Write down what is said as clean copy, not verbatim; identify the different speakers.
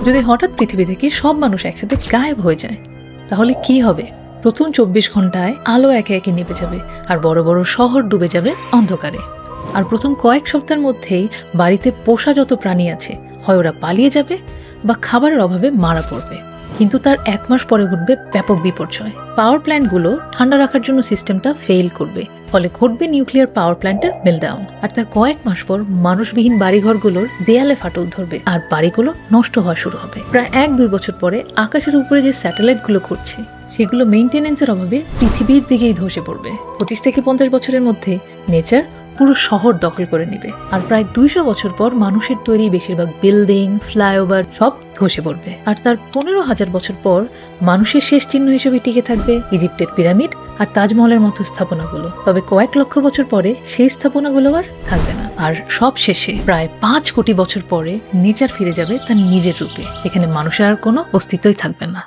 Speaker 1: যদি হঠাৎ পৃথিবী থেকে সব মানুষ একসাথে গায়েব হয়ে যায় তাহলে কি হবে? প্রথম 24 ঘন্টায় আলো একে একে নিভে যাবে আর বড় বড় শহর ডুবে যাবে অন্ধকারে। আর প্রথম কয়েক সপ্তাহের মধ্যেই বাড়িতে পোষা যত প্রাণী আছে হয় ওরা পালিয়ে যাবে বা খাবারের অভাবে মারা পড়বে। কিন্তু তার 1 মাস পরে ঘটবে ব্যাপক বিপর্যয়। পাওয়ার প্ল্যান্টগুলো ঠান্ডা রাখার জন্য সিস্টেমটা ফেল করবে, ফলে ঘটবে নিউক্লিয়ার পাওয়ার প্ল্যান্টের মেলডাউন। আর তার কয়েক মাস পর মানুষবিহীন বাড়িঘরগুলোর দেয়ালে ফাটল ধরবে আর বাড়িগুলো নষ্ট হওয়া শুরু হবে। প্রায় 1-2 বছর পরে আকাশের উপরে যে স্যাটেলাইটগুলো ঘুরছে সেগুলো মেইনটেনেন্সের অভাবে পৃথিবীর দিকেই ধসে পড়বে। 25 থেকে 50 বছরের মধ্যে নেচার পুরো শহর দখল করে নেবে। আর প্রায় 200 বছর পর মানুষের তৈরি বেশিরভাগ বিল্ডিং, ফ্লাইওভার সব ধসে পড়বে। আর তার 15,000 বছর পর মানুষের শেষ চিহ্ন হিসেবে টিকে থাকবে ইজিপ্টের পিরামিড আর তাজমহলের মতো স্থাপনাগুলো। তবে কয়েক লক্ষ বছর পরে সেই স্থাপনাগুলো আর থাকবে না। আর সব শেষে প্রায় 5 কোটি বছর পরে নেচার ফিরে যাবে তার নিজের রূপে, যেখানে মানুষের আর কোনো অস্তিত্বই থাকবে না।